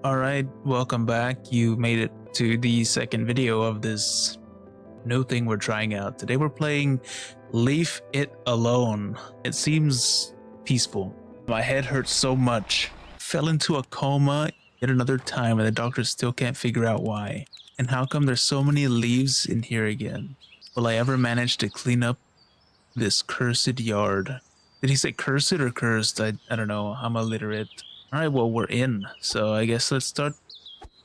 Alright, welcome back. You made it to the second video of this new thing we're trying out. Today we're playing Leave It Alone. It seems peaceful. My head hurts so much. Fell into a coma yet another time and the doctors still can't figure out why. And how come there's so many leaves in here again? Will I ever manage to clean up this cursed yard? Did he say cursed or cursed? I don't know. I'm illiterate. Alright, well, we're in. So I guess let's start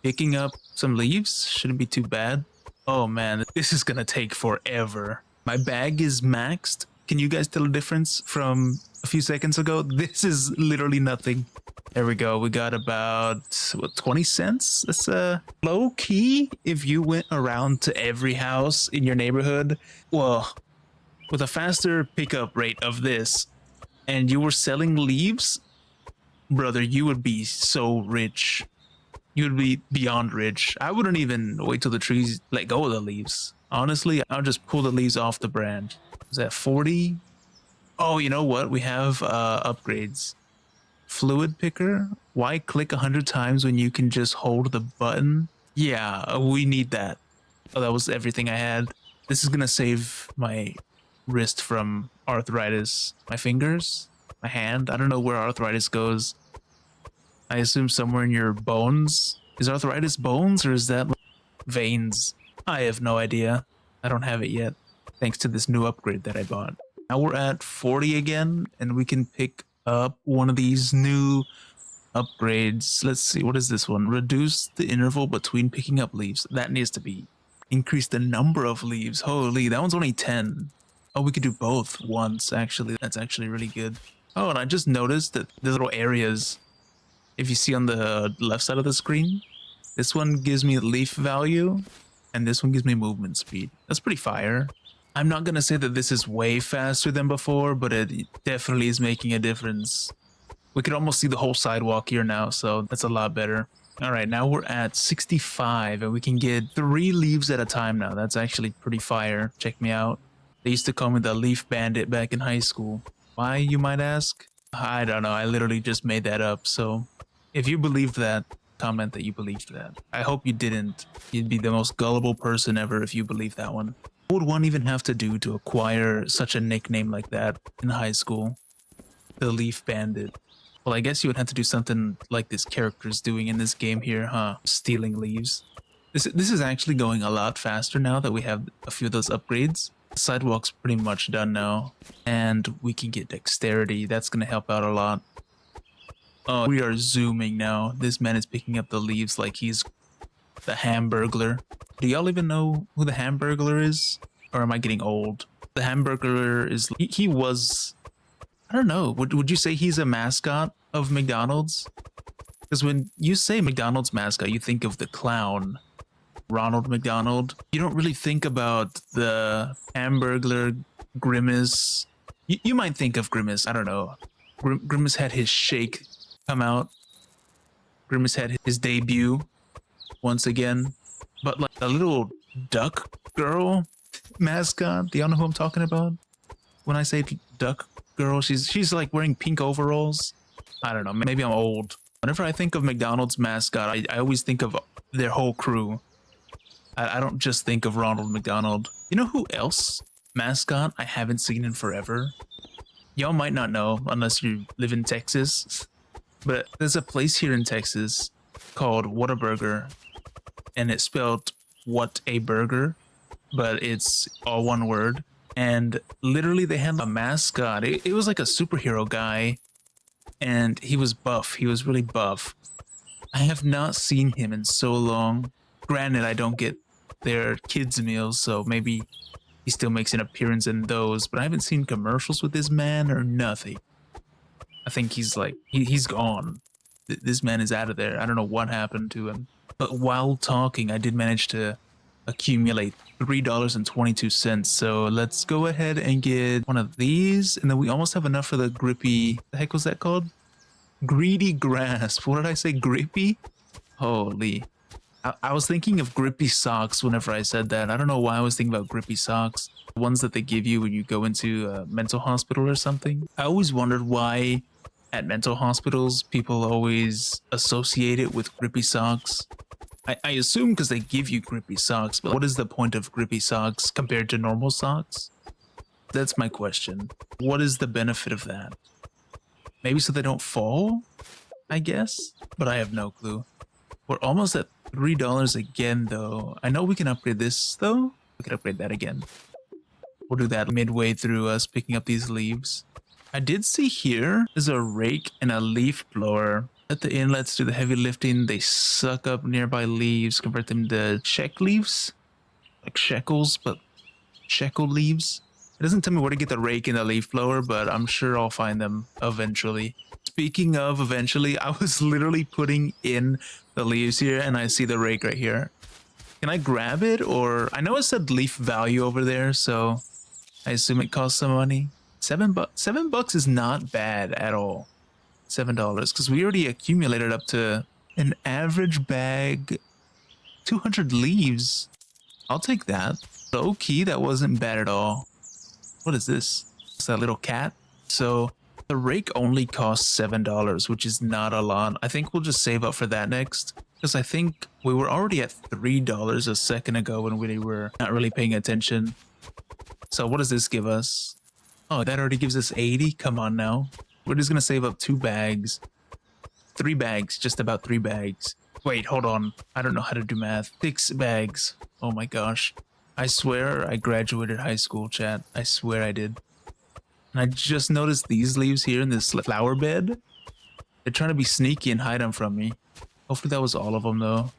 picking up some leaves. Shouldn't be too bad. Oh man, this is gonna take forever. My bag is maxed. Can you guys tell the difference from a few seconds ago? This is literally nothing. There we go. We got about, what, 20 cents? That's low key. If you went around to every house in your neighborhood, well, with a faster pickup rate of this, and you were selling leaves, brother, you would be so rich. You would be beyond rich. I wouldn't even wait till the trees let go of the leaves. Honestly, I'll just pull the leaves off the branch. Is that 40? Oh, you know what? We have upgrades. Fluid picker. Why click 100 times when you can just hold the button? Yeah, we need that. Oh, that was everything I had. This is gonna save my wrist from arthritis. My fingers? My hand? I don't know where arthritis goes. I assume somewhere in your bones. Is arthritis bones or is that veins? I have no idea. I don't have it yet, thanks to this new upgrade that I bought. Now we're at 40 again, and we can pick up one of these new upgrades. Let's see, what is this one? Reduce the interval between picking up leaves. That needs to be. Increase the number of leaves. Holy, that one's only 10. Oh, we could do both once, actually. That's actually really good. Oh, and I just noticed that the little areas, if you see on the left side of the screen, this one gives me leaf value and this one gives me movement speed. That's pretty fire. I'm not gonna say that this is way faster than before, but it definitely is making a difference. We could almost see the whole sidewalk here now, so that's a lot better. All right, now we're at 65 and we can get 3 leaves at a time now. That's actually pretty fire. Check me out. They used to call me the leaf bandit back in high school. Why, you might ask? I don't know. I literally just made that up. So if you believed that, comment that you believed that. I hope you didn't. You'd be the most gullible person ever if you believed that one. What would one even have to do to acquire such a nickname like that in high school? The Leaf Bandit. Well, I guess you would have to do something like this character's doing in this game here, huh? Stealing leaves. This is actually going a lot faster now that we have a few of those upgrades. The sidewalk's pretty much done now, and we can get dexterity. That's gonna help out a lot. Oh, we are zooming now. This man is picking up the leaves like he's the Hamburglar. Do y'all even know who the Hamburglar is? Or am I getting old? The Hamburglar is, he was, I don't know, would you say he's a mascot of McDonald's? Because when you say McDonald's mascot, you think of the clown, Ronald McDonald. You don't really think about the Hamburglar, Grimace. You might think of Grimace, I don't know. Grimace had his shake come out. Grimace had his debut once again. But like a little duck girl mascot, do y'all know who I'm talking about? When I say duck girl, she's like wearing pink overalls. I don't know, maybe I'm old. Whenever I think of McDonald's mascot, I always think of their whole crew. I don't just think of Ronald McDonald. You know who else mascot I haven't seen in forever? Y'all might not know unless you live in Texas, but there's a place here in Texas called Whataburger, and it's spelled what a burger, but it's all one word. And literally they had a mascot. It was like a superhero guy, and he was buff. He was really buff. I have not seen him in so long. Granted, I don't get their kids' meals, so maybe he still makes an appearance in those, but I haven't seen commercials with this man or nothing. I think he's like, he's gone. This man is out of there. I don't know what happened to him. But while talking, I did manage to accumulate $3.22. So let's go ahead and get one of these. And then we almost have enough for the grippy, the heck was that called? Greedy grasp. What did I say? Grippy? Holy. I was thinking of grippy socks whenever I said that. I don't know why I was thinking about grippy socks. The ones that they give you when you go into a mental hospital or something. I always wondered why at mental hospitals, people always associate it with grippy socks. I assume because they give you grippy socks, but what is the point of grippy socks compared to normal socks? That's my question. What is the benefit of that? Maybe so they don't fall, I guess? But I have no clue. We're almost at $3 again, though. I know we can upgrade this, though. We can upgrade that again. We'll do that midway through us picking up these leaves. I did see here is a rake and a leaf blower. At the inlets do the heavy lifting. They suck up nearby leaves, convert them to check leaves. Like shekels, but shekel leaves. It doesn't tell me where to get the rake and the leaf blower, but I'm sure I'll find them eventually. Speaking of eventually, I was literally putting in the leaves here and I see the rake right here. Can I grab it? Or I know it said leaf value over there, so I assume it costs some money. $7 is not bad at all. $7, because we already accumulated up to an average bag 200 leaves. I'll take that. Low key, that wasn't bad at all. What is this? It's that little cat. So the rake only costs $7, which is not a lot. I think we'll just save up for that next, because I think we were already at $3 a second ago when we were not really paying attention. So what does this give us? Oh, that already gives us 80? Come on now. We're just gonna save up 2 bags. 3 bags, just about 3 bags. Wait, hold on. I don't know how to do math. 6 bags. Oh my gosh. I swear I graduated high school, chat. I swear I did. And I just noticed these leaves here in this flower bed. They're trying to be sneaky and hide them from me. Hopefully that was all of them, though.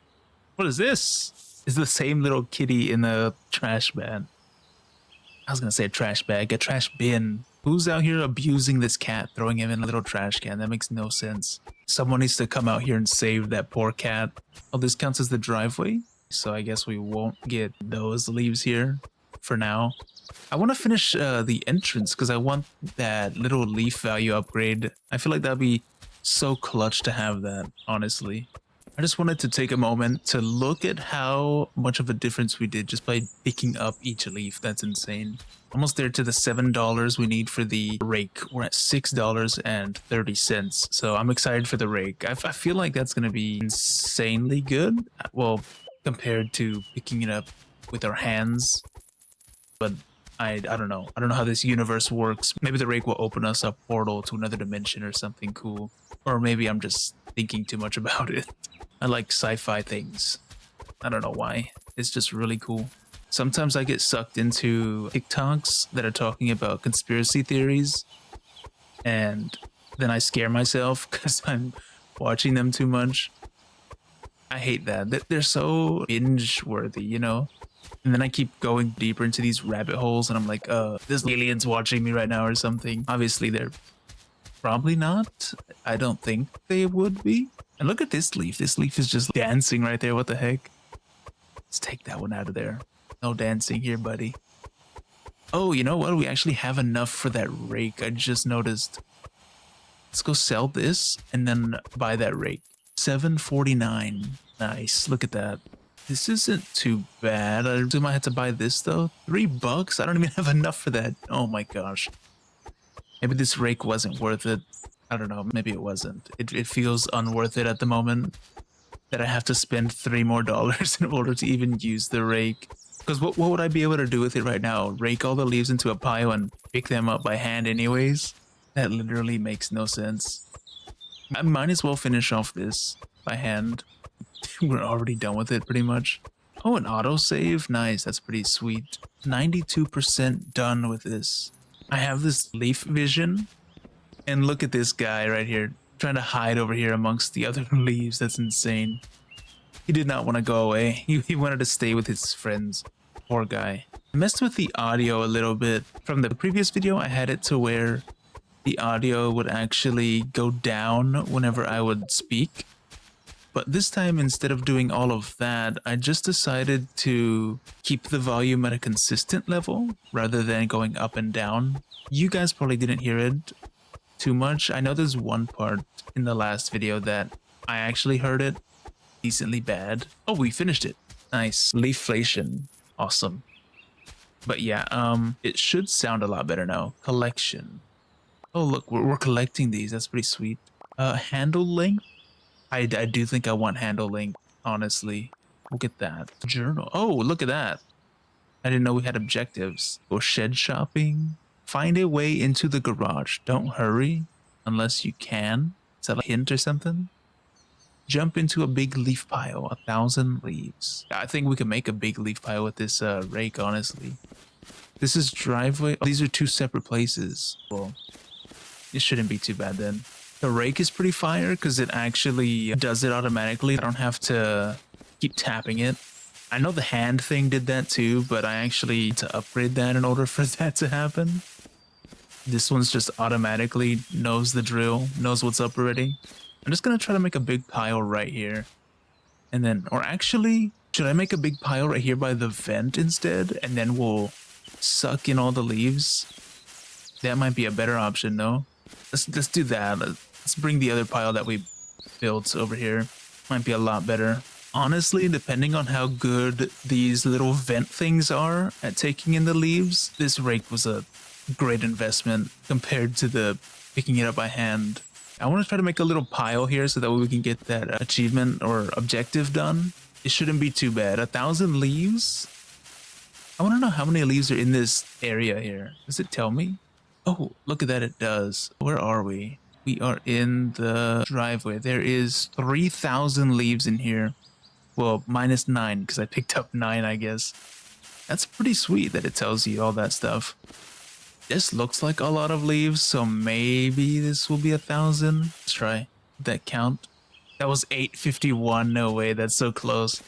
What is this? It's the same little kitty in the trash bag. I was gonna say a trash bag, a trash bin. Who's out here abusing this cat, throwing him in a little trash can? That makes no sense. Someone needs to come out here and save that poor cat. Oh, this counts as the driveway? So I guess we won't get those leaves here for now. I want to finish the entrance because I want that little leaf value upgrade. I feel like that'd be so clutch to have that, honestly. I just wanted to take a moment to look at how much of a difference we did just by picking up each leaf. That's insane. Almost there to the $7 we need for the rake. We're at $6.30. So I'm excited for the rake. I feel like that's going to be insanely good. Well, compared to picking it up with our hands. But I don't know. I don't know how this universe works. Maybe the rake will open us a portal to another dimension or something cool. Or maybe I'm just thinking too much about it. I like sci-fi things. I don't know why. It's just really cool. Sometimes I get sucked into TikToks that are talking about conspiracy theories. And then I scare myself because I'm watching them too much. I hate that. They're so binge-worthy, you know? And then I keep going deeper into these rabbit holes and I'm like, there's aliens watching me right now or something. Obviously, they're probably not. I don't think they would be. And look at this leaf. This leaf is just dancing right there. What the heck? Let's take that one out of there. No dancing here, buddy. Oh, you know what? We actually have enough for that rake. I just noticed. Let's go sell this and then buy that rake. $7.49. Nice. Look at that. This isn't too bad. I assume I had to buy this though. $3? I don't even have enough for that. Oh my gosh. Maybe this rake wasn't worth it. I don't know. Maybe it wasn't. It feels unworth it at the moment that I have to spend $3 more in order to even use the rake. Because what would I be able to do with it right now? Rake all the leaves into a pile and pick them up by hand anyways? That literally makes no sense. I might as well finish off this by hand. We're already done with it pretty much. Oh, an autosave? Nice, that's pretty sweet. 92% done with this. I have this leaf vision. And look at this guy right here, trying to hide over here amongst the other leaves. That's insane. He did not want to go away. He wanted to stay with his friends. Poor guy. I messed with the audio a little bit. From the previous video, I had it to where the audio would actually go down whenever I would speak. But this time, instead of doing all of that, I just decided to keep the volume at a consistent level rather than going up and down. You guys probably didn't hear it too much. I know there's one part in the last video that I actually heard it decently bad. Oh, we finished it. Nice. Leaflation. Awesome. But yeah, it should sound a lot better now. Collection. Oh, look, we're collecting these. That's pretty sweet. Handle length? I do think I want handle length, honestly. Look at that. Journal. Oh, look at that. I didn't know we had objectives. Go shed shopping. Find a way into the garage. Don't hurry unless you can. Is that a hint or something? Jump into a big leaf pile. 1,000 leaves. I think we can make a big leaf pile with this rake, honestly. This is driveway. Oh, these are two separate places. Well, it shouldn't be too bad then. The rake is pretty fire because it actually does it automatically. I don't have to keep tapping it. I know the hand thing did that too, but I actually need to upgrade that in order for that to happen. This one's just automatically knows the drill, knows what's up already. I'm just gonna try to make a big pile right here. And then, or actually, should I make a big pile right here by the vent instead? And then we'll suck in all the leaves? That might be a better option, no? Let's do that. Let's bring the other pile that we built over here. Might be a lot better. Honestly, depending on how good these little vent things are at taking in the leaves, this rake was a great investment compared to the picking it up by hand. I want to try to make a little pile here so that we can get that achievement or objective done. It shouldn't be too bad. 1,000 leaves? I want to know how many leaves are in this area here. Does it tell me? Oh, look at that, it does. Where are we? We are in the driveway. There is 3,000 leaves in here. Well, -9 because I picked up 9, I guess. That's pretty sweet that it tells you all that stuff. This looks like a lot of leaves, so maybe this will be 1,000. Let's try that count. That was 851. No way, that's so close.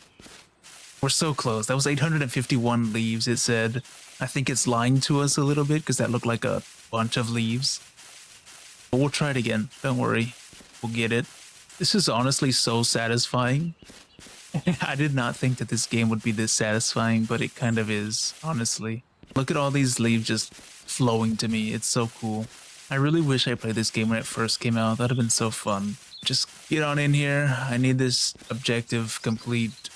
We're so close. That was 851 leaves, it said. I think it's lying to us a little bit because that looked like a bunch of leaves. But we'll try it again. Don't worry. We'll get it. This is honestly so satisfying. I did not think that this game would be this satisfying, but it kind of is, honestly. Look at all these leaves just flowing to me. It's so cool. I really wish I played this game when it first came out. That'd have been so fun. Just get on in here. I need this objective complete.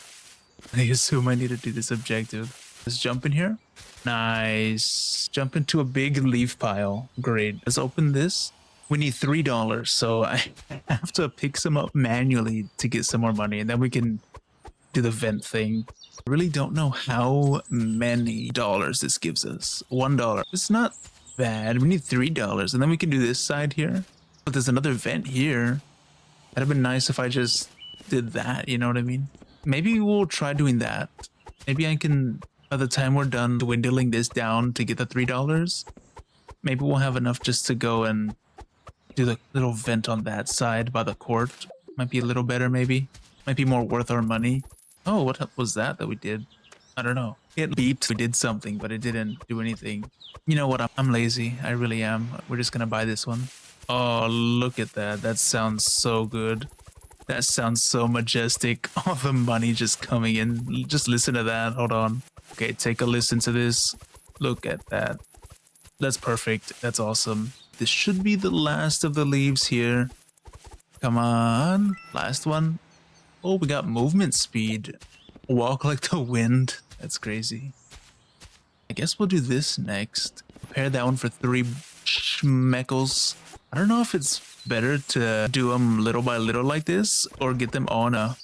I assume I need to do this objective. Let's jump in here. Nice. Jump into a big leaf pile. Great. Let's open this. We need $3, so I have to pick some up manually to get some more money, and then we can do the vent thing. I really don't know how many dollars this gives us. $1. It's not bad. We need $3, and then we can do this side here. But there's another vent here. That'd have been nice if I just did that, you know what I mean? Maybe we'll try doing that. Maybe I can, by the time we're done dwindling this down to get the $3, maybe we'll have enough just to go and do the little vent on that side by the court. Might be a little better, maybe. Might be more worth our money. Oh, what was that we did? I don't know. It beeped. We did something, but it didn't do anything. You know what? I'm lazy. I really am. We're just gonna buy this one. Oh, look at that. That sounds so good. That sounds so majestic. All the money just coming in. Just listen to that. Hold on. Okay, take a listen to this. Look at that. That's perfect. That's awesome. This should be the last of the leaves here. Come on. Last one. Oh, we got movement speed. Walk like the wind. That's crazy. I guess we'll do this next. Prepare that one for 3 schmeckles. I don't know if it's better to do them little by little like this or get them on a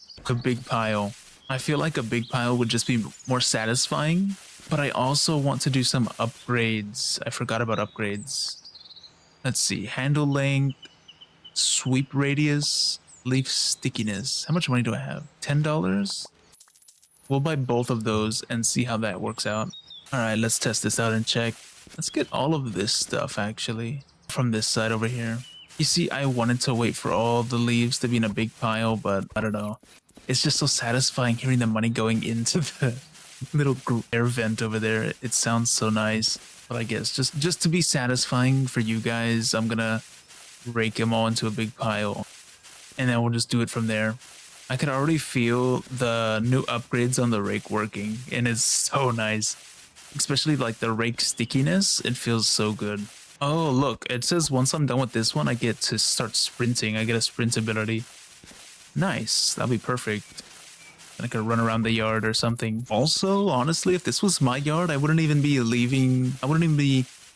big pile. I feel like a big pile would just be more satisfying, but I also want to do some upgrades. I forgot about upgrades. Let's see. Handle length, sweep radius, leaf stickiness. How much money do I have? $10? We'll buy both of those and see how that works out. All right, let's test this out and check. Let's get all of this stuff actually from this side over here. You see, I wanted to wait for all the leaves to be in a big pile, but I don't know. It's just so satisfying hearing the money going into the little air vent over there. It sounds so nice. But I guess just to be satisfying for you guys, I'm gonna rake them all into a big pile. And then we'll just do it from there. I can already feel the new upgrades on the rake working, and it's so nice. Especially like the rake stickiness, it feels so good. Oh, look, it says once I'm done with this one, I get to start sprinting. I get a sprint ability. Nice, that'll be perfect. I could run around the yard or something. Also, honestly, if this was my yard, I wouldn't even be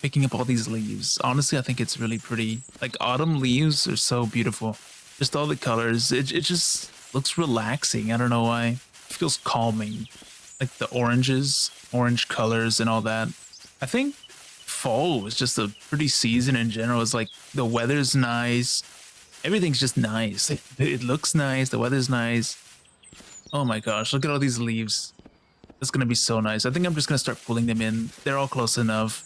picking up all these leaves. Honestly, I think it's really pretty. Like autumn leaves are so beautiful. Just all the colors. It just looks relaxing. I don't know why. It feels calming. Like the oranges, orange colors and all that. I think fall was just a pretty season in general. It's like the weather's nice. Everything's just nice. It looks nice. The weather's nice. Oh my gosh, look at all these leaves. It's gonna be so nice. I think I'm just gonna start pulling them in. They're all close enough.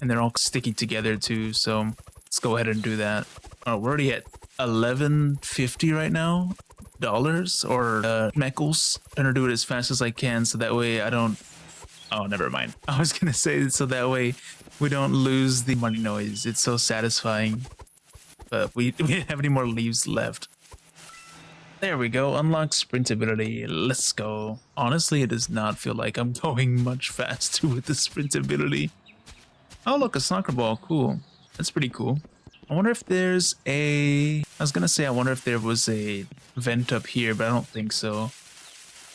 And they're all sticking together too, so let's go ahead and do that. Oh, we're already at 11.50 right now. Dollars or meckles. Trying to do it as fast as I can so that way I don't... Oh, never mind. I was gonna say so that way we don't lose the money noise. It's so satisfying. But we didn't have any more leaves left. There we go. Unlock sprint ability. Let's go. Honestly, it does not feel like I'm going much faster with the sprint ability. Oh, look, a soccer ball. Cool. That's pretty cool. I wonder if there's a... I was gonna say I wonder if there was a vent up here, but I don't think so.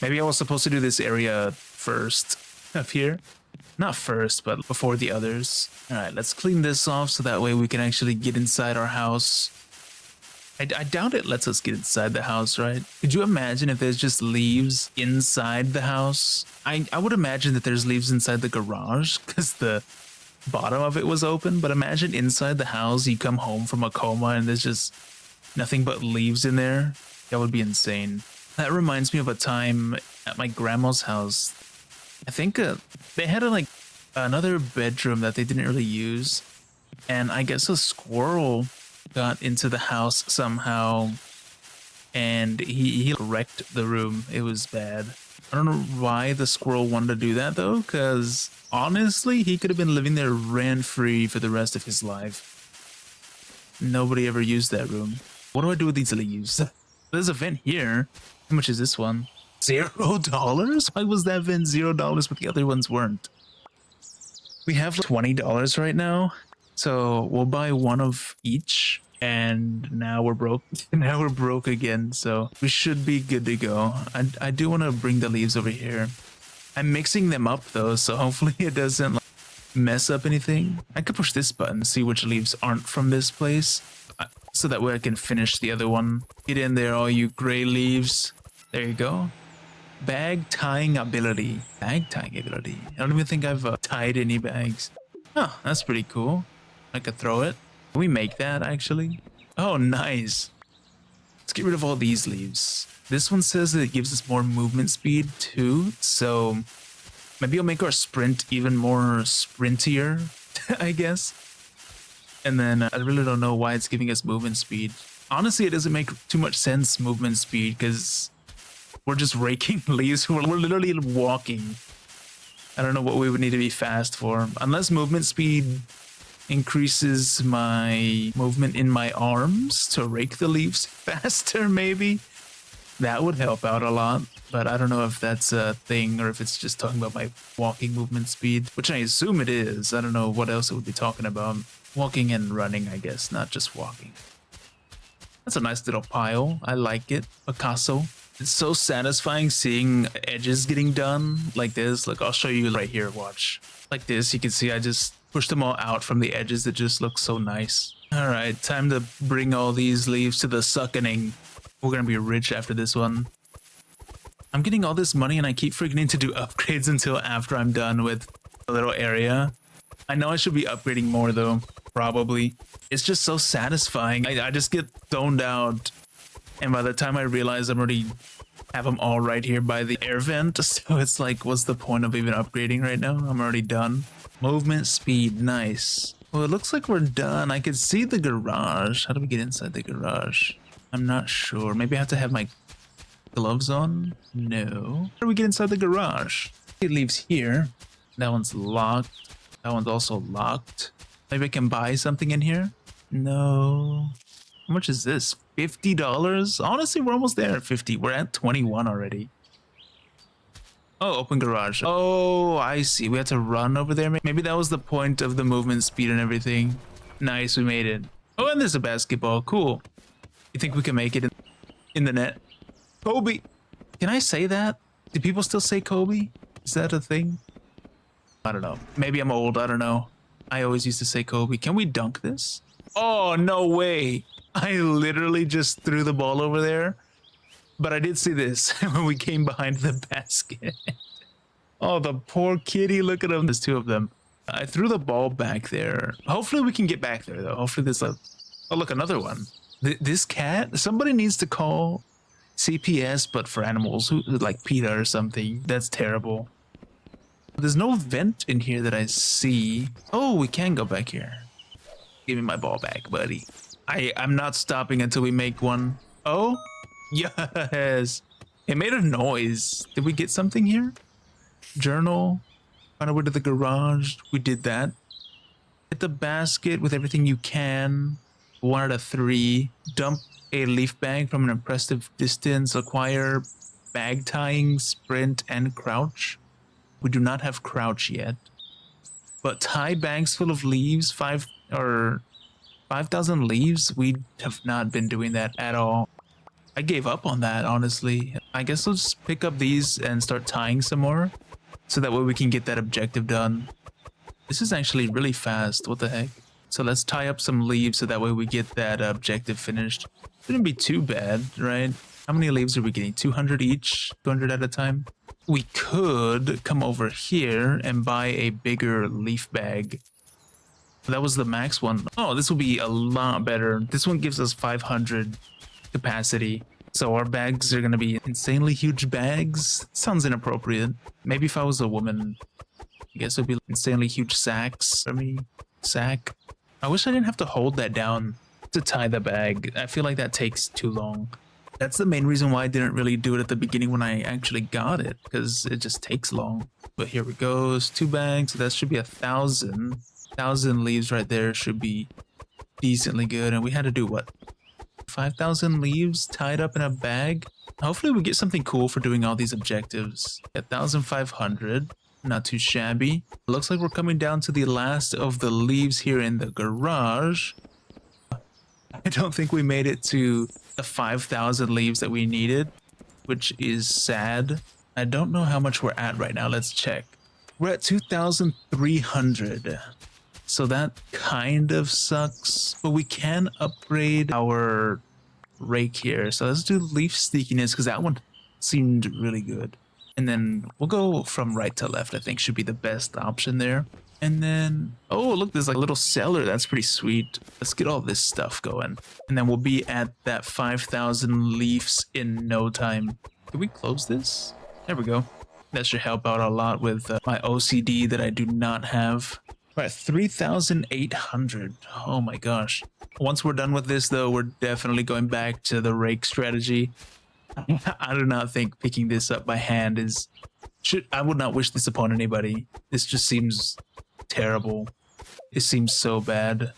Maybe I was supposed to do this area first up here. Not first, but before the others. Alright, let's clean this off so that way we can actually get inside our house. I doubt it lets us get inside the house, right? Could you imagine if there's just leaves inside the house? I would imagine that there's leaves inside the garage because the bottom of it was open, but imagine inside the house you come home from a coma and there's just nothing but leaves in there. That would be insane. That reminds me of a time at my grandma's house. I think they had another bedroom that they didn't really use, and I guess a squirrel got into the house somehow and he wrecked the room. It was bad. I don't know why the squirrel wanted to do that though, because honestly he could have been living there rent free for the rest of his life. Nobody ever used that room. What do I do with these leaves? There's a vent here. How much is this one? $0? Why was that vent $0 but the other ones weren't? We have $20 right now, so we'll buy one of each, and now we're broke. Now we're broke again, so we should be good to go. I do want to bring the leaves over here. I'm mixing them up though, so hopefully it doesn't mess up anything. I could push this button, see which leaves aren't from this place, so that way I can finish the other one. Get in there, all you gray leaves. There you go. Bag tying ability. Bag tying ability. I don't even think I've tied any bags. Oh, that's pretty cool. I could throw it. Can we make that actually? Oh, nice. Let's get rid of all these leaves. This one says that it gives us more movement speed too, so maybe I'll make our sprint even more sprintier, I guess. And then I really don't know why it's giving us movement speed. Honestly, it doesn't make too much sense, movement speed, because we're just raking leaves. We're literally walking. I don't know what we would need to be fast for. Unless movement speed increases my movement in my arms to rake the leaves faster, maybe. That would help out a lot. But I don't know if that's a thing or if it's just talking about my walking movement speed, which I assume it is. I don't know what else it would be talking about. Walking and running, I guess, not just walking. That's a nice little pile. I like it. Picasso. It's so satisfying seeing edges getting done like this. Look, I'll show you right here. Watch. Like this, you can see I just pushed them all out from the edges. It just looks so nice. All right, time to bring all these leaves to the suckening. We're gonna be rich after this one. I'm getting all this money and I keep forgetting to do upgrades until after I'm done with the little area. I know I should be upgrading more though, probably. It's just so satisfying. I just get zoned out. And by the time I realize I'm already have them all right here by the air vent. So it's like, what's the point of even upgrading right now? I'm already done. Movement speed, nice. Well, it looks like we're done. I can see the garage. How do we get inside the garage? I'm not sure. Maybe I have to have my gloves on? No. How do we get inside the garage? It leaves here. That one's locked. That one's also locked. Maybe I can buy something in here? No. How much is this? $50? Honestly, we're almost there at 50. We're at 21 already. Oh, open garage. Oh, I see. We had to run over there. Maybe that was the point of the movement speed and everything. Nice, we made it. Oh, and there's a basketball. Cool. You think we can make it in the net? Kobe. Can I say that? Do people still say Kobe? Is that a thing? I don't know. Maybe I'm old. I don't know. I always used to say Kobe. Can we dunk this? Oh, no way. I literally just threw the ball over there. But I did see this when we came behind the basket. Oh, the poor kitty. Look at them. There's two of them. I threw the ball back there. Hopefully we can get back there, though. Hopefully there's a... Oh, look, another one. This cat? Somebody needs to call CPS, but for animals. Who like PETA or something. That's terrible. There's no vent in here that I see. Oh, we can go back here. Give me my ball back, buddy. I'm not stopping until we make one. Oh, yes. It made a noise. Did we get something here? Journal. Find our way to the garage. We did that. Hit the basket with everything you can. 1 out of 3. Dump a leaf bag from an impressive distance. Acquire bag tying, sprint, and crouch. We do not have crouch yet. But tie bags full of leaves, 5,000 leaves. We have not been doing that at all. I gave up on that, honestly. I guess we'll just pick up these and start tying some more, so that way we can get that objective done. This is actually really fast. What the heck? So let's tie up some leaves so that way we get that objective finished. Shouldn't be too bad, right? How many leaves are we getting? 200 each? 200 at a time? We could come over here and buy a bigger leaf bag. That was the max one. Oh, this will be a lot better. This one gives us 500 capacity. So our bags are going to be insanely huge bags. Sounds inappropriate. Maybe if I was a woman, I guess it would be insanely huge sacks. Sack. I wish I didn't have to hold that down to tie the bag. I feel like that takes too long. That's the main reason why I didn't really do it at the beginning when I actually got it, because it just takes long. But here we go. 2 bags. So that should be 1,000. 1,000 leaves right there should be decently good. And we had to do what? 5,000 leaves tied up in a bag. Hopefully we get something cool for doing all these objectives. 1,500. Not too shabby. Looks like we're coming down to the last of the leaves here in the garage. I don't think we made it to the 5,000 leaves that we needed, which is sad. I don't know how much we're at right now. Let's check. We're at 2,300. So that kind of sucks, but we can upgrade our rake here. So let's do leaf sneakiness because that one seemed really good. And then we'll go from right to left. I think should be the best option there. And then, oh, look, there's like a little cellar. That's pretty sweet. Let's get all this stuff going. And then we'll be at that 5,000 leaves in no time. Can we close this? There we go. That should help out a lot with my OCD that I do not have. We're at 3,800. Oh my gosh. Once we're done with this, though, we're definitely going back to the rake strategy. I do not think picking this up by hand is... I would not wish this upon anybody. This just seems terrible. It seems so bad.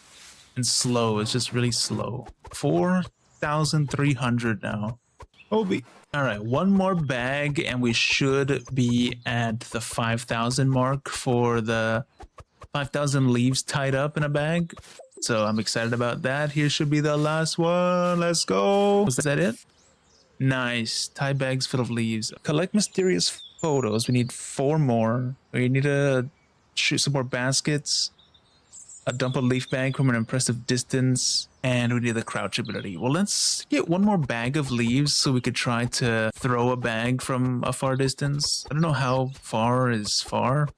And slow. It's just really slow. 4,300 now. Obi. Alright, one more bag and we should be at the 5,000 mark for the 5,000 leaves tied up in a bag. So I'm excited about that. Here should be the last one. Let's go. Was that it? Nice. Tie bags full of leaves. Collect mysterious photos. We need 4 more. We need to shoot some more baskets. Dump a leaf bag from an impressive distance. And we need the crouch ability. Well, let's get one more bag of leaves so we could try to throw a bag from a far distance. I don't know how far is far.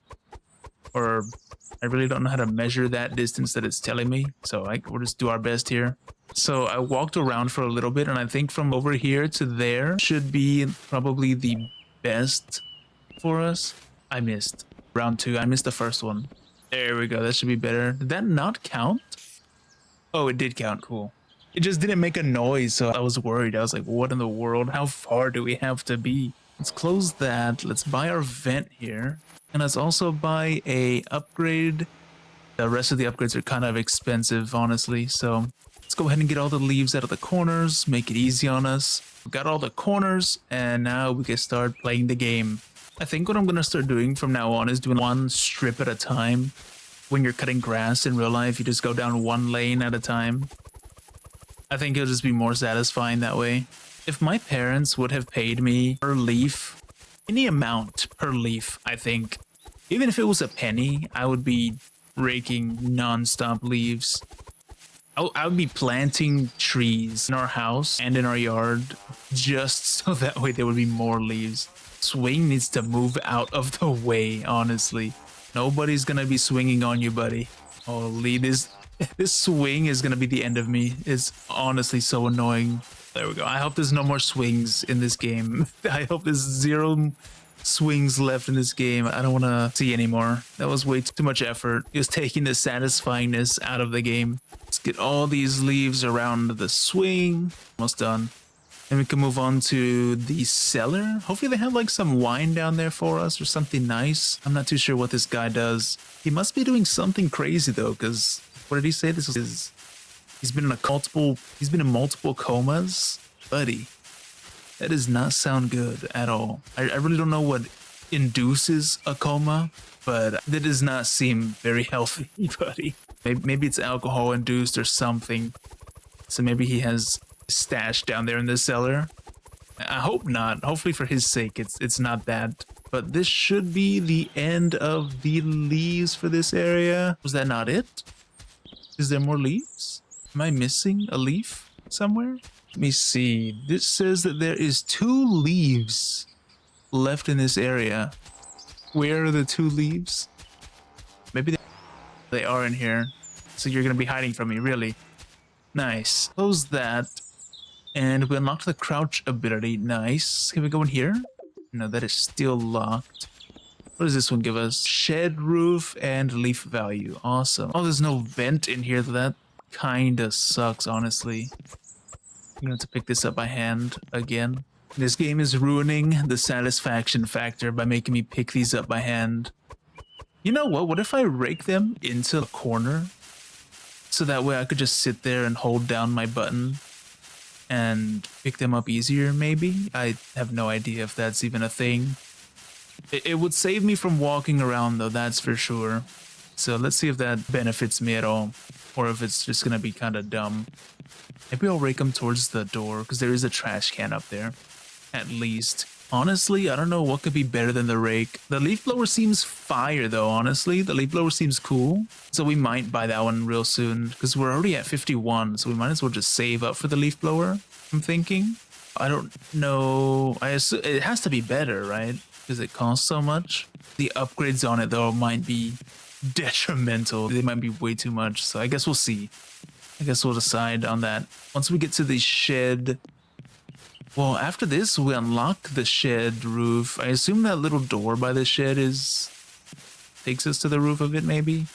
Or I really don't know how to measure that distance that it's telling me. So we'll just do our best here. So I walked around for a little bit, and I think from over here to there should be probably the best for us. I missed round 2. I missed the first one. There we go. That should be better. Did that not count? Oh, it did count. Cool. It just didn't make a noise, so I was worried. I was like, what in the world? How far do we have to be? Let's close that. Let's buy our vent here. And let's also buy a upgrade. The rest of the upgrades are kind of expensive, honestly, so... Let's go ahead and get all the leaves out of the corners, make it easy on us. We got all the corners, and now we can start playing the game. I think what I'm going to start doing from now on is doing one strip at a time. When you're cutting grass in real life, you just go down one lane at a time. I think it'll just be more satisfying that way. If my parents would have paid me per leaf, any amount per leaf, I think, even if it was a penny, I would be raking non-stop leaves. I would be planting trees in our house and in our yard just so that way there would be more leaves. Swing needs to move out of the way, honestly. Nobody's gonna be swinging on you, buddy. Holy, this swing is gonna be the end of me. It's honestly so annoying. There we go. I hope there's no more swings in this game. I hope there's 0 swings left in this game. I don't want to see anymore. That was way too much effort. It was taking the satisfyingness out of the game. Let's get all these leaves around the swing. Almost done. And we can move on to the cellar. Hopefully they have like some wine down there for us or something nice. I'm not too sure what this guy does. He must be doing something crazy though, because what did he say? This is he's been in multiple comas. Buddy, that does not sound good at all. I really don't know what induces a coma, but that does not seem very healthy, buddy. Maybe it's alcohol induced or something. So maybe he has stash down there in the cellar. I hope not. Hopefully for his sake it's not that. But this should be the end of the leaves for this area. Was that not it? Is there more leaves? Am I missing a leaf somewhere? Let me see. This says that there is 2 leaves left in this area. Where are the 2 leaves? Maybe they are in here. So you're gonna be hiding from me, really? Nice. Close that. And we unlocked the crouch ability. Nice. Can we go in here? No, that is still locked. What does this one give us? Shed roof and leaf value. Awesome. Oh, there's no vent in here. That kinda sucks, honestly. I'm gonna have to pick this up by hand again. This game is ruining the satisfaction factor by making me pick these up by hand. You know what? What if I rake them into a corner? So that way I could just sit there and hold down my button and pick them up easier, maybe? I have no idea if that's even a thing. It would save me from walking around, though, that's for sure. So let's see if that benefits me at all, or if it's just gonna be kind of dumb. Maybe I'll rake them towards the door, because there is a trash can up there, at least. Honestly, I don't know what could be better than the rake. The leaf blower seems fire, though, honestly. The leaf blower seems cool. So we might buy that one real soon, because we're already at 51, so we might as well just save up for the leaf blower, I'm thinking. I don't know. I assume it has to be better, right? Because it costs so much. The upgrades on it, though, might be detrimental. They might be way too much, so I guess we'll see. I guess we'll decide on that. Once we get to the shed... Well, after this, we unlock the shed roof. I assume that little door by the shed takes us to the roof of it, maybe?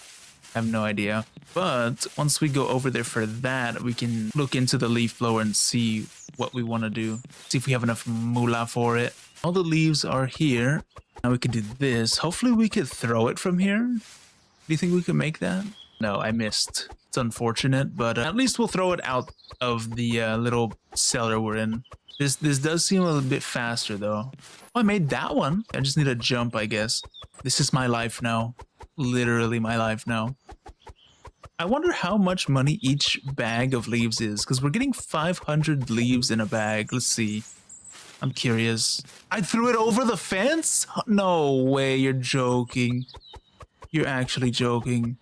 I have no idea. But once we go over there for that, we can look into the leaf blower and see what we want to do. See if we have enough moolah for it. All the leaves are here. Now we can do this. Hopefully we could throw it from here. Do you think we could make that? No, I missed. It's unfortunate, but at least we'll throw it out of the little cellar we're in. This does seem a little bit faster, though. Oh, I made that one. I just need a jump, I guess. This is my life now. Literally my life now. I wonder how much money each bag of leaves is, because we're getting 500 leaves in a bag. Let's see. I'm curious. I threw it over the fence? No way, you're joking. You're actually joking.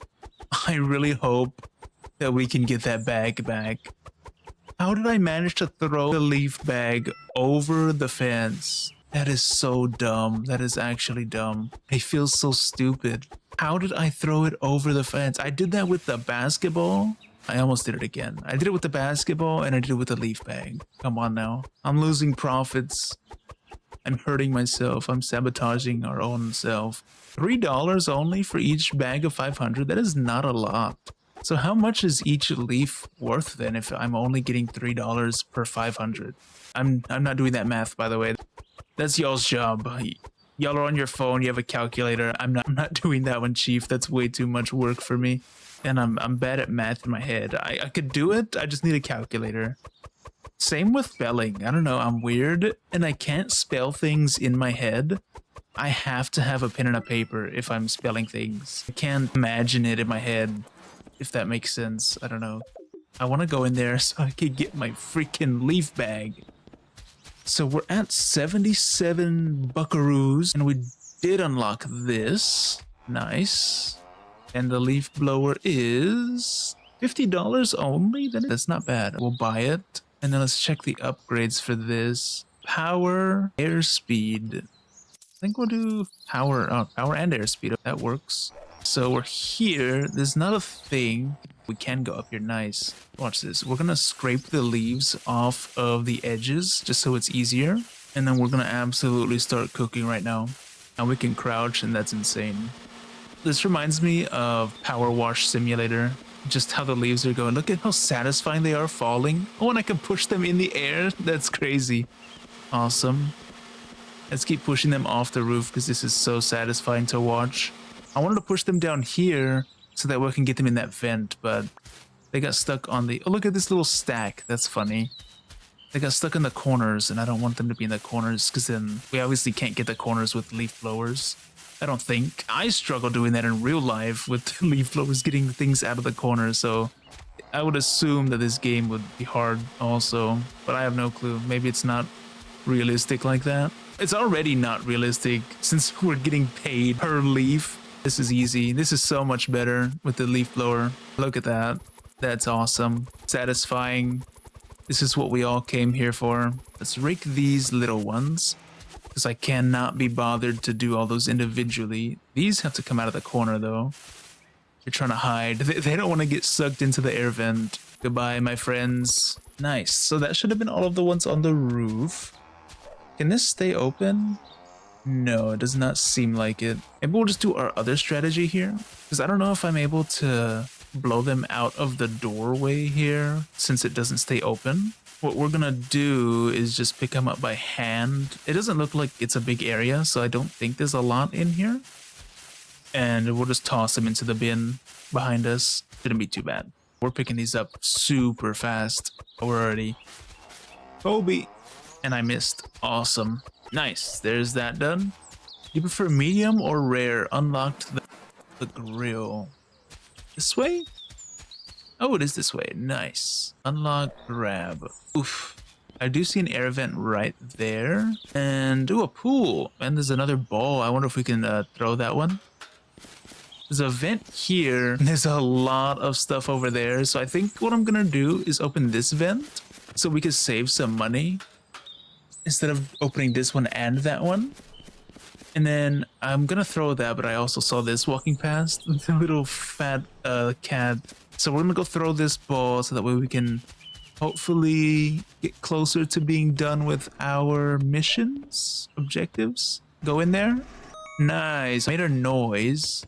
I really hope that we can get that bag back. How did I manage to throw the leaf bag over the fence? That is so dumb. That is actually dumb. I feel so stupid. How did I throw it over the fence? I did that with the basketball. I almost did it again. I did it with the basketball and I did it with the leaf bag. Come on now. I'm losing profits. I'm hurting myself. I'm sabotaging our own self. $3 only for each bag of 500? That is not a lot. So how much is each leaf worth then if I'm only getting $3 per 500? I'm not doing that math, by the way. That's y'all's job. Y'all are on your phone, you have a calculator. I'm not doing that one, Chief. That's way too much work for me. And I'm bad at math in my head. I could do it, I just need a calculator. Same with spelling. I don't know, I'm weird and I can't spell things in my head. I have to have a pen and a paper if I'm spelling things. I can't imagine it in my head, if that makes sense. I don't know. I want to go in there so I can get my freaking leaf bag. So we're at 77 buckaroos and we did unlock this. Nice. And the leaf blower is $50 only? Then that's not bad. We'll buy it. And then let's check the upgrades for this. Power, airspeed. I think we'll do power, power and airspeed. That works. So we're here. There's not a thing. We can go up here. Nice. Watch this. We're going to scrape the leaves off of the edges just so it's easier. And then we're going to absolutely start cooking right now. And we can crouch, and that's insane. This reminds me of Power Wash Simulator. Just how the leaves are going. Look at how satisfying they are falling. Oh, and I can push them in the air. That's crazy. Awesome. Let's keep pushing them off the roof because this is so satisfying to watch. I wanted to push them down here so that we can get them in that vent, but they got stuck on the... Oh, look at this little stack. That's funny. They got stuck in the corners, and I don't want them to be in the corners because then we obviously can't get the corners with leaf blowers. I don't think. I struggle doing that in real life with leaf blowers getting things out of the corners, so I would assume that this game would be hard also, but I have no clue. Maybe it's not realistic like that. It's already not realistic since we're getting paid per leaf. This is easy. This is so much better with the leaf blower. Look at that. That's awesome. Satisfying. This is what we all came here for. Let's rake these little ones, because I cannot be bothered to do all those individually. These have to come out of the corner, though. They're trying to hide. They don't want to get sucked into the air vent. Goodbye, my friends. Nice. So that should have been all of the ones on the roof. Can this stay open? No, it does not seem like it. Maybe we'll just do our other strategy here, because I don't know if I'm able to blow them out of the doorway here since it doesn't stay open. What we're gonna do is just pick them up by hand. It doesn't look like it's a big area, so I don't think there's a lot in here. And we'll just toss them into the bin behind us. Shouldn't be too bad. We're picking these up super fast. We're already... Kobe! And I missed. Awesome. Nice. There's that done. You prefer medium or rare? Unlocked the grill. This way? Oh, it is this way. Nice. Unlock grab. Oof. I do see an air vent right there. And, ooh, a pool. And there's another ball. I wonder if we can throw that one. There's a vent here. There's a lot of stuff over there. So I think what I'm going to do is open this vent so we can save some money instead of opening this one and that one. And then I'm going to throw that, but I also saw this walking past. The little fat cat. So we're going to go throw this ball so that way we can hopefully get closer to being done with our missions, objectives. Go in there. Nice. Made a noise.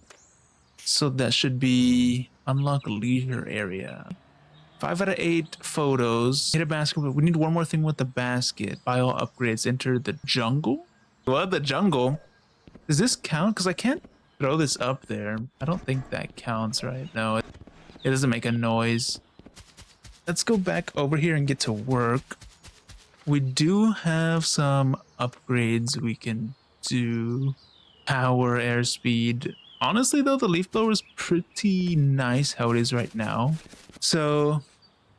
So that should be unlock leisure area. 5 out of 8 photos. Hit a basket. We need one more thing with the basket. Buy all upgrades. Enter the jungle. What? The jungle? Does this count? Because I can't throw this up there. I don't think that counts, right? No, it doesn't make a noise. Let's go back over here and get to work. We do have some upgrades we can do. Power, airspeed. Honestly, though, the leaf blower is pretty nice how it is right now. So,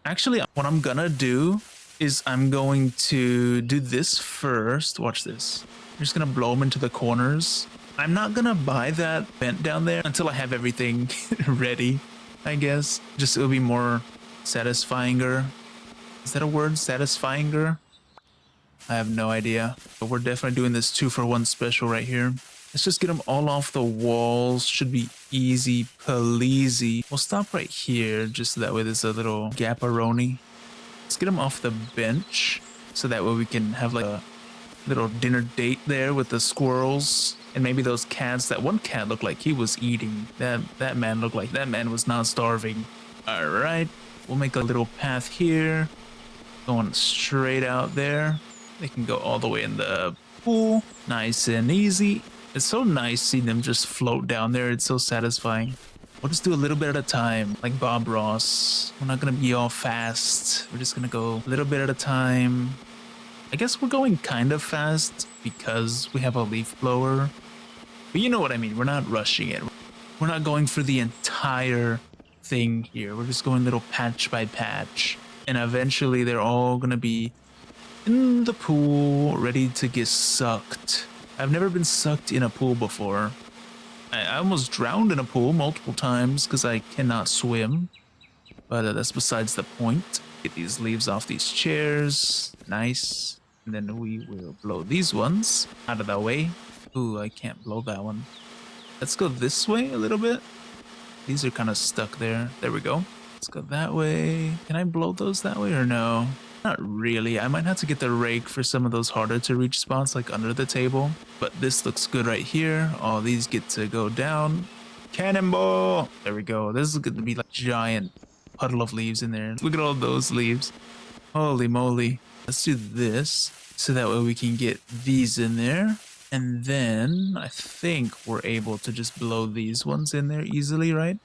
actually, what I'm gonna do is I'm going to do this first. Watch this. I'm just gonna blow them into the corners. I'm not gonna buy that vent down there until I have everything ready, I guess. Just it'll be more satisfying-er. Is that a word? Satisfying-er? I have no idea. But we're definitely doing this 2-for-1 special right here. Let's just get them all off the walls. Should be easy peasy. We'll stop right here just so that way there's a little gap-a-roni. Let's get them off the bench so that way we can have like a little dinner date there with the squirrels and maybe those cats. That one cat looked like he was eating. That man looked like that man was not starving. All right, we'll make a little path here going straight out there. They can go all the way in the pool, nice and easy. It's so nice seeing them just float down there. It's so satisfying. We'll just do a little bit at a time, like Bob Ross. We're not gonna be all fast. We're just gonna go a little bit at a time. I guess we're going kind of fast because we have a leaf blower. But you know what I mean. We're not rushing it. We're not going for the entire thing here. We're just going little patch by patch. And eventually they're all gonna be in the pool, ready to get sucked. I've never been sucked in a pool before. I almost drowned in a pool multiple times because I cannot swim. But that's besides the point. Get these leaves off these chairs. Nice. And then we will blow these ones out of the way. Ooh, I can't blow that one. Let's go this way a little bit. These are kind of stuck there. There we go. Let's go that way. Can I blow those that way or no? Not really. I might have to get the rake for some of those harder to reach spots like under the table. But this looks good right here. All these get to go down. Cannonball! There we go. This is going to be like giant puddle of leaves in there. Look at all those leaves. Holy moly. Let's do this so that way we can get these in there. And then I think we're able to just blow these ones in there easily, right?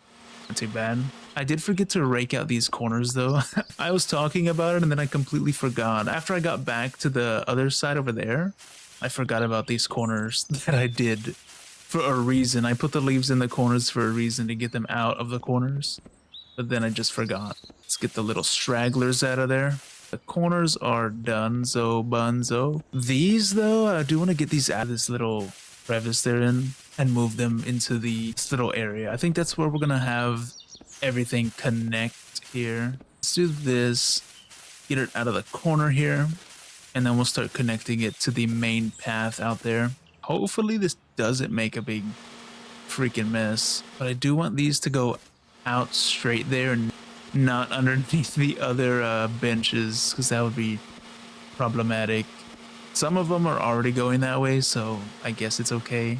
Not too bad. I did forget to rake out these corners though. I was talking about it and then I completely forgot. After I got back to the other side over there, I forgot about these corners that I did for a reason. I put the leaves in the corners for a reason to get them out of the corners. But then I just forgot. Let's get the little stragglers out of there. The corners are donezo bunzo. These though, I do want to get these out of this little crevice they're in and move them into this little area. I think that's where we're gonna have everything connect here. Let's do this, get it out of the corner here, and then we'll start connecting it to the main path out there. Hopefully this doesn't make a big freaking mess, but I do want these to go out straight there and not underneath the other benches, because that would be problematic. Some of them are already going that way, so I guess it's okay.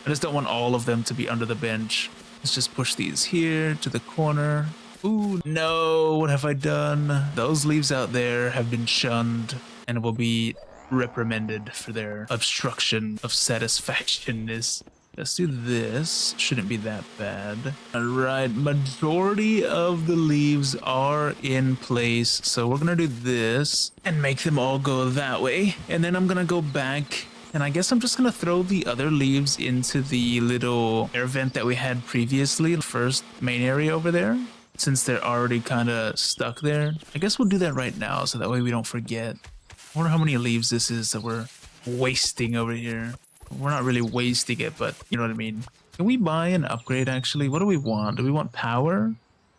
I just don't want all of them to be under the bench. Let's just push these here to the corner. Ooh, no, what have I done? Those leaves out there have been shunned and will be reprimanded for their obstruction of satisfactionness. Let's do this. Shouldn't be that bad. All right, majority of the leaves are in place. So we're gonna do this and make them all go that way. And then I'm gonna go back and I guess I'm just gonna throw the other leaves into the little air vent that we had previously, the first main area over there. Since they're already kind of stuck there, I guess we'll do that right now so that way we don't forget. I wonder how many leaves this is that we're wasting over here. We're not really wasting it, but you know what I mean. Can we buy an upgrade actually? What do we want? Do we want power?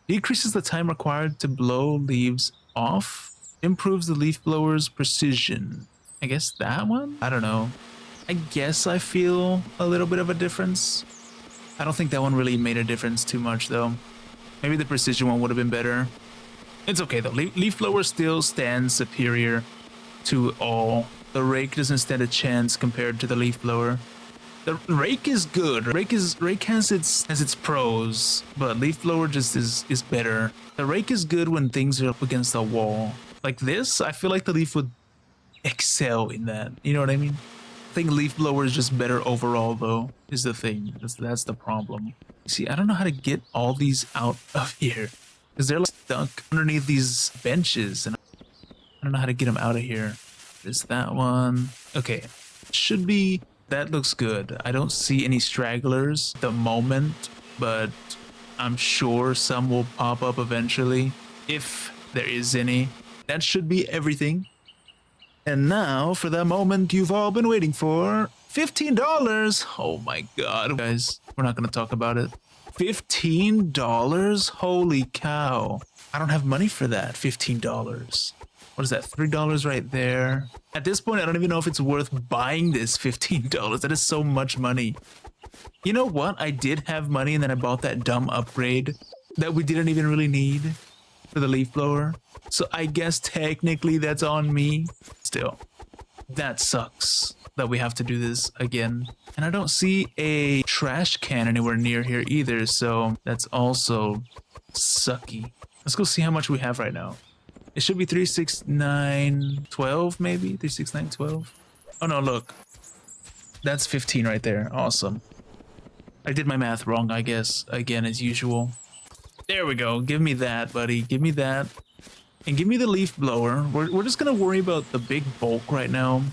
Decreases the time required to blow leaves off. Improves the leaf blower's precision. I guess that one? I don't know. I guess I feel a little bit of a difference. I don't think that one really made a difference too much though. Maybe the precision one would have been better. It's okay though. Leaf blower still stands superior to all. The rake doesn't stand a chance compared to the leaf blower. The rake is good. Rake has its pros, but leaf blower just is better. The rake is good when things are up against the wall. Like this, I feel like the leaf would excel in that. You know what I mean? I think leaf blower is just better overall though, is the thing. That's the problem. See, I don't know how to get all these out of here because they're like stuck underneath these benches and I don't know how to get them out of here. There's that one. Okay, should be, that looks good. I don't see any stragglers at the moment, but I'm sure some will pop up eventually, if there is any. That should be everything. And now for the moment you've all been waiting for. $15! Oh my god, guys, we're not gonna talk about it. $15? Holy cow. I don't have money for that, $15. What is that, $3 right there? At this point, I don't even know if it's worth buying this $15. That is so much money. You know what? I did have money and then I bought that dumb upgrade that we didn't even really need for the leaf blower. So I guess technically that's on me. Still, that sucks that we have to do this again. And I don't see a trash can anywhere near here either. So that's also sucky. Let's go see how much we have right now. It should be 36912 maybe 36912. Oh no, look, that's 15 right there. Awesome. I did my math wrong, I guess, again as usual. There we go. Give me that, buddy. Give me that. And give me the leaf blower. We're just gonna worry about the big bulk right now.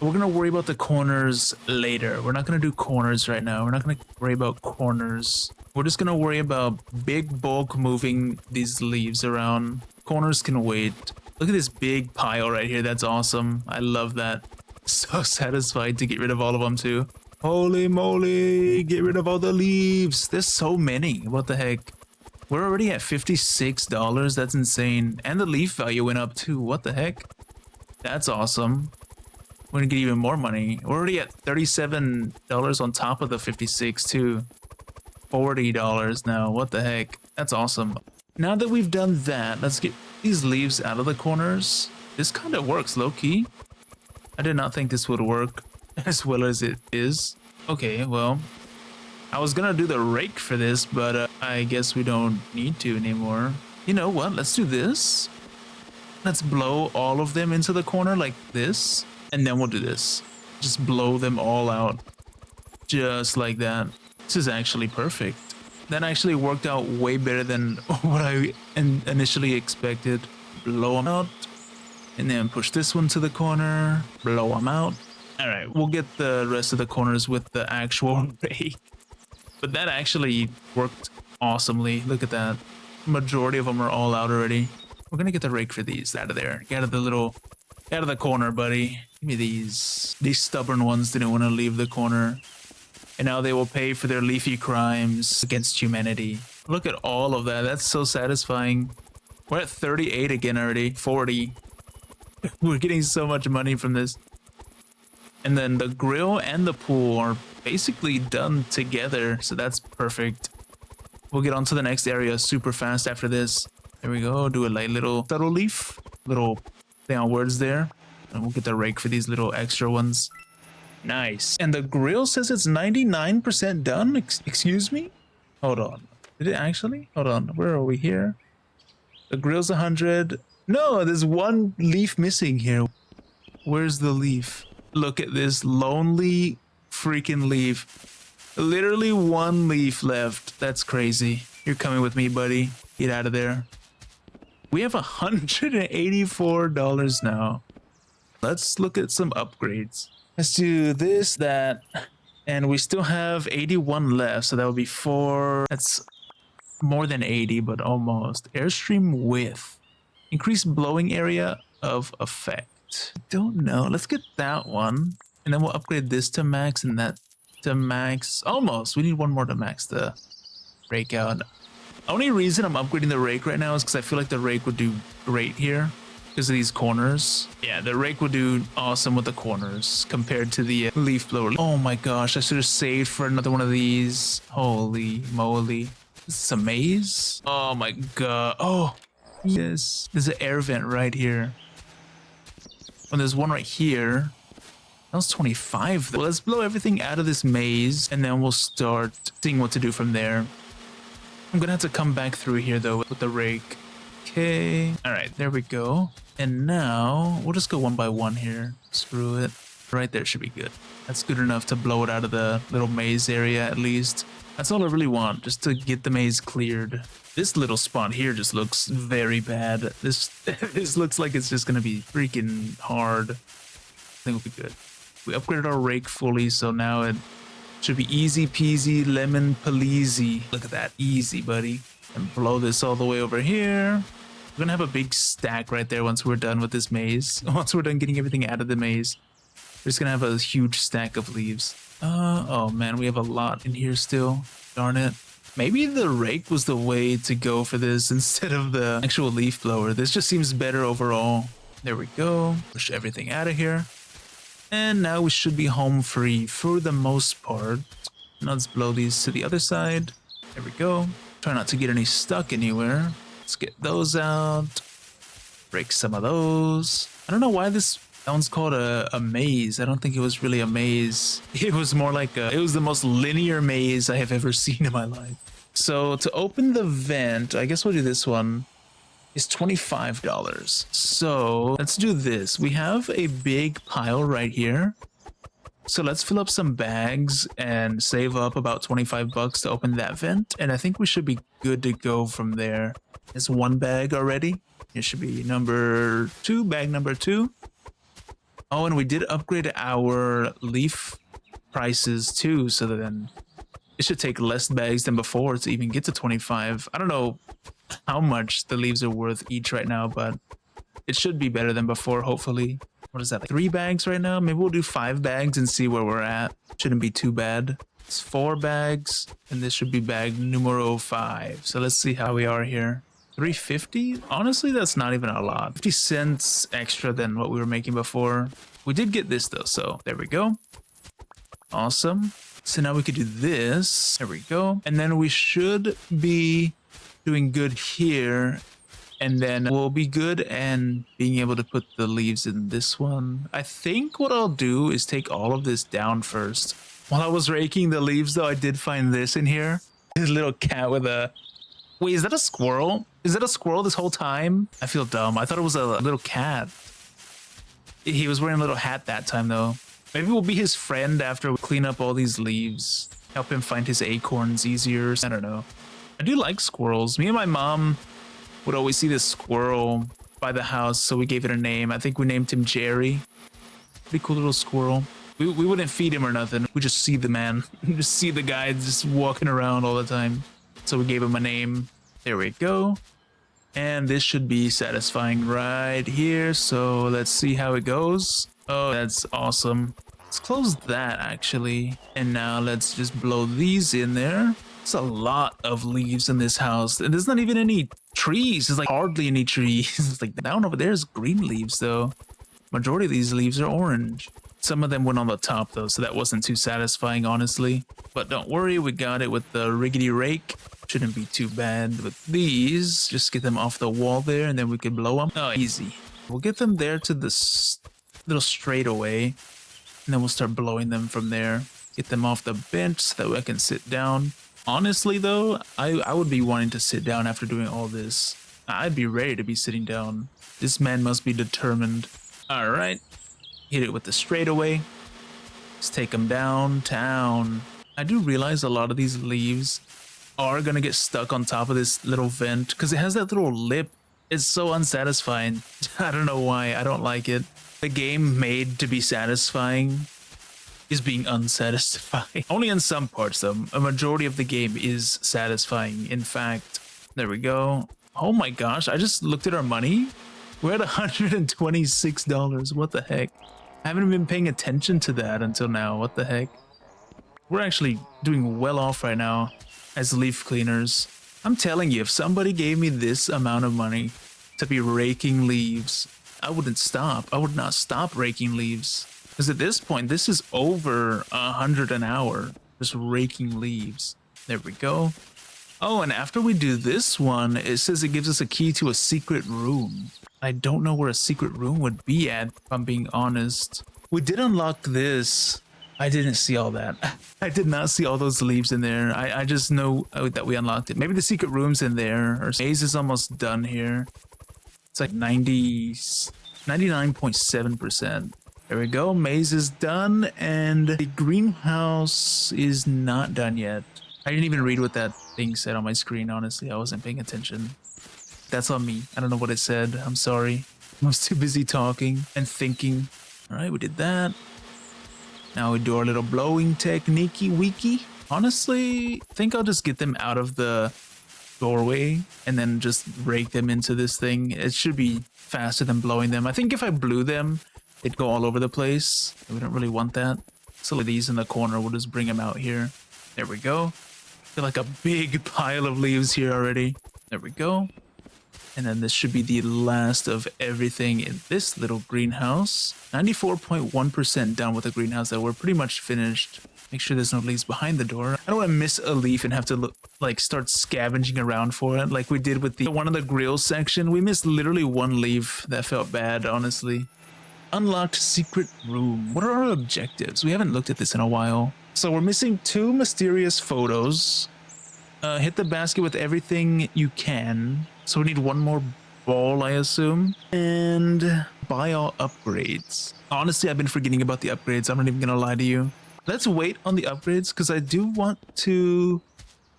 We're gonna worry about the corners later. We're not gonna do corners right now. We're not gonna worry about corners. We're just gonna worry about big bulk moving these leaves around. Corners can wait. Look at this big pile right here. That's awesome. I love that. So satisfied to get rid of all of them too. Holy moly, get rid of all the leaves. There's so many. What the heck? We're already at $56. That's insane. And the leaf value went up too. What the heck? That's awesome. We're gonna get even more money. We're already at $37 on top of the 56 too. $40 now. What the heck? That's awesome. Now that we've done that, let's get these leaves out of the corners. This kind of works low-key. I did not think this would work as well as it is. Okay, well, I was gonna do the rake for this, but I guess we don't need to anymore. You know what? Let's do this. Let's blow all of them into the corner like this, and then we'll do this. Just blow them all out. Just like that. This is actually perfect. That actually worked out way better than what I initially expected. Blow them out, and then push this one to the corner. Blow them out. All right, we'll get the rest of the corners with the actual rake. But that actually worked awesomely. Look at that. Majority of them are all out already. We're gonna get the rake for these out of there. Get out of the corner, buddy. Give me these. These stubborn ones didn't want to leave the corner. And now they will pay for their leafy crimes against humanity. Look at all of that. That's so satisfying. We're at 38 again already. 40. We're getting so much money from this. And then the grill and the pool are basically done together. So that's perfect. We'll get on to the next area super fast after this. There we go. Do a light little subtle leaf. Little thing on words there. And we'll get the rake for these little extra ones. Nice. And the grill says it's 99% done. Excuse me? Hold on. Did it actually? Hold on. Where are we here? The grill's 100. No, there's one leaf missing here. Where's the leaf? Look at this lonely freaking leaf. Literally one leaf left. That's crazy. You're coming with me, buddy. Get out of there. We have $184 now. Let's look at some upgrades. Let's do this, that, and we still have 81 left, so that would be 4. That's more than 80, but almost. Airstream width. Increase blowing area of effect. Don't know. Let's get that one, and then we'll upgrade this to max and that to max. Almost. We need one more to max the rake out. Only reason I'm upgrading the rake right now is because I feel like the rake would do great here. Because of these corners. Yeah, the rake will do awesome with the corners compared to the leaf blower. Oh my gosh, I should have saved for another one of these. Holy moly. This is a maze? Oh my god. Oh, yes. There's an air vent right here. And there's one right here. That was 25. Well, let's blow everything out of this maze and then we'll start seeing what to do from there. I'm gonna have to come back through here though with the rake. Okay. All right, there we go. And now we'll just go one by one here. Screw it. Right there should be good. That's good enough to blow it out of the little maze area at least. That's all I really want, just to get the maze cleared. This little spot here just looks very bad. This looks like it's just gonna be freaking hard. I think it'll be good. We upgraded our rake fully, so now it should be easy peasy lemon paleezy. Look at that, easy, buddy. And blow this all the way over here. We're gonna have a big stack right there once we're done with this maze. Once we're done getting everything out of the maze, we're just gonna have a huge stack of leaves. Oh man, we have a lot in here still. Darn it. Maybe the rake was the way to go for this instead of the actual leaf blower. This just seems better overall. There we go. Push everything out of here. And now we should be home free for the most part. Now let's blow these to the other side. There we go. Try not to get any stuck anywhere. Let's get those out. Break some of those. I don't know why that one's called a maze. I don't think it was really a maze. It was more like it was the most linear maze I have ever seen in my life. So to open the vent, I guess we'll do this one. Is $25. So let's do this. We have a big pile right here. So let's fill up some bags and save up about 25 bucks to open that vent. And I think we should be good to go from there. It's one bag already. It should be number 2, bag number 2. Oh, and we did upgrade our leaf prices too. So then it should take less bags than before to even get to 25. I don't know how much the leaves are worth each right now, but it should be better than before, hopefully. What is that, like 3 bags right now? Maybe we'll do 5 bags and see where we're at. Shouldn't be too bad. It's 4 bags, and this should be bag numero 5. So let's see how we are here. 350? Honestly, that's not even a lot. 50 cents extra than what we were making before. We did get this though, so there we go. Awesome. So now we could do this. There we go. And then we should be doing good here. And then we'll be good and being able to put the leaves in this one. I think what I'll do is take all of this down first. While I was raking the leaves though, I did find this in here. This little cat with a... Wait, is that a squirrel? Is that a squirrel this whole time? I feel dumb. I thought it was a little cat. He was wearing a little hat that time though. Maybe we'll be his friend after we clean up all these leaves. Help him find his acorns easier. I don't know. I do like squirrels. Me and my mom would always see this squirrel by the house, so we gave it a name. I think we named him Jerry. Pretty cool little squirrel. We wouldn't feed him or nothing. We just see the man. Just see the guy just walking around all the time. So we gave him a name. There we go. And this should be satisfying right here. So let's see how it goes. Oh, that's awesome. Let's close that actually. And now let's just blow these in there. It's a lot of leaves in this house. And there's not even any trees. There's like hardly any trees. It's like down over there is green leaves though. Majority of these leaves are orange. Some of them went on the top though, so that wasn't too satisfying honestly. But don't worry, we got it with the riggedy rake. Shouldn't be too bad with these. Just get them off the wall there and then we can blow them. Oh, easy. We'll get them there to this little straightaway. And then we'll start blowing them from there. Get them off the bench so that way I can sit down. Honestly though, I would be wanting to sit down after doing all this. I'd be ready to be sitting down. This man must be determined. Alright. Hit it with the straightaway. Let's take him downtown. I do realize a lot of these leaves are gonna get stuck on top of this little vent because it has that little lip. It's so unsatisfying. I don't know why. I don't like it. The game made to be satisfying is being unsatisfying. Only in some parts though. A majority of the game is satisfying. In fact, there we go. Oh my gosh, I just looked at our money. We're at $126. What the heck? I haven't been paying attention to that until now. What the heck? We're actually doing well off right now as leaf cleaners. I'm telling you, if somebody gave me this amount of money to be raking leaves, I wouldn't stop. I would not stop raking leaves. Because at this point, this is over 100 an hour, just raking leaves. There we go. Oh, and after we do this one, it says it gives us a key to a secret room. I don't know where a secret room would be at, if I'm being honest. We did unlock this. I didn't see all that. I did not see all those leaves in there. I just know that we unlocked it. Maybe the secret room's in there. Or maze is almost done here. It's like 99.7%. There we go. Maze is done. And the greenhouse is not done yet. I didn't even read what that thing said on my screen, honestly. I wasn't paying attention. That's on me. I don't know what it said. I'm sorry. I was too busy talking and thinking. All right, we did that. Now we do our little blowing technique-wiki. Honestly, I think I'll just get them out of the doorway and then just rake them into this thing. It should be faster than blowing them. I think if I blew them, they'd go all over the place. We don't really want that. So like these in the corner, we'll just bring them out here. There we go. Feel like a big pile of leaves here already. There we go. And then this should be the last of everything in this little greenhouse. 94.1% done with the greenhouse, though. We're pretty much finished. Make sure there's no leaves behind the door. I don't want to miss a leaf and have to look, like start scavenging around for it like we did with the one of the grill section. We missed literally one leaf. That felt bad, honestly. Unlocked secret room. What are our objectives? We haven't looked at this in a while. So we're missing 2 mysterious photos. Hit the basket with everything you can. So we need 1 more ball, I assume. And buy all upgrades. Honestly, I've been forgetting about the upgrades. I'm not even gonna lie to you. Let's wait on the upgrades because I do want to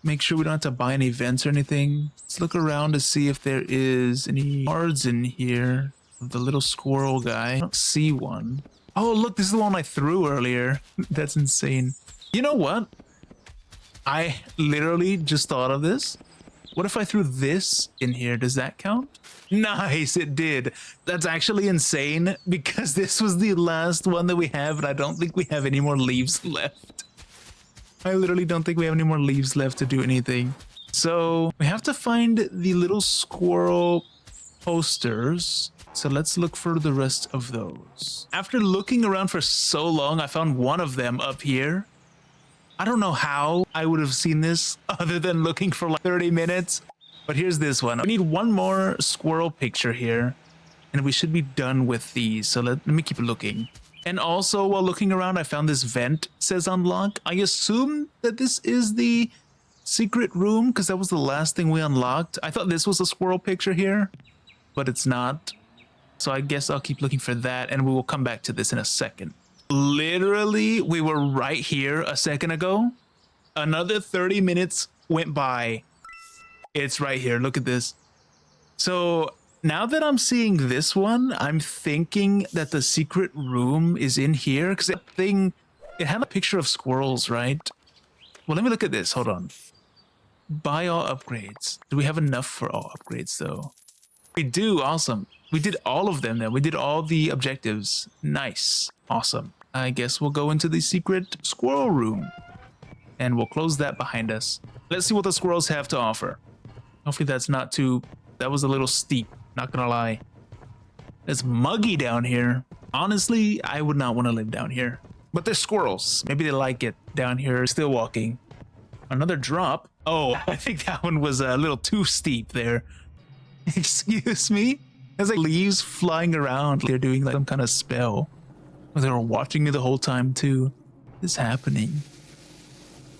make sure we don't have to buy any events or anything. Let's look around to see if there is any cards in here. The little squirrel guy. I don't see one. Oh, look, this is the one I threw earlier. That's insane. You know what? I literally just thought of this. What if I threw this in here? Does that count? Nice, it did. That's actually insane because this was the last one that we have, and I don't think we have any more leaves left. I literally don't think we have any more leaves left to do anything. So we have to find the little squirrel posters. So let's look for the rest of those. After looking around for so long, I found one of them up here. I don't know how I would have seen this other than looking for like 30 minutes. But here's this one. I need one more squirrel picture here, and we should be done with these. So let me keep looking. And also, while looking around, I found this vent. It says unlock. I assume that this is the secret room because that was the last thing we unlocked. I thought this was a squirrel picture here, but it's not. So I guess I'll keep looking for that, and we will come back to this in a second. Literally, we were right here a second ago. Another 30 minutes went by. It's right here. Look at this. So now that I'm seeing this one, I'm thinking that the secret room is in here because that thing, it had a picture of squirrels, right? Well, let me look at this. Hold on. Buy all upgrades. Do we have enough for all upgrades though? We do. Awesome. We did all of them then. We did all the objectives. Nice. Awesome. I guess we'll go into the secret squirrel room and we'll close that behind us. Let's see what the squirrels have to offer. Hopefully that's not too... That was a little steep, not gonna lie. It's muggy down here. Honestly, I would not want to live down here. But they're squirrels. Maybe they like it down here. Still walking. Another drop. Oh, I think that one was a little too steep there. Excuse me? There's like leaves flying around. They're doing like some kind of spell. They were watching me the whole time too. What is happening?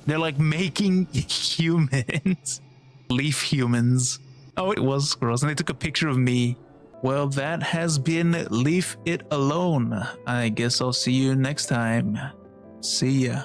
They're like making humans. Leaf humans. Oh, it was squirrels, and they took a picture of me. Well, that has been Leave It Alone. I guess I'll see you next time. See ya.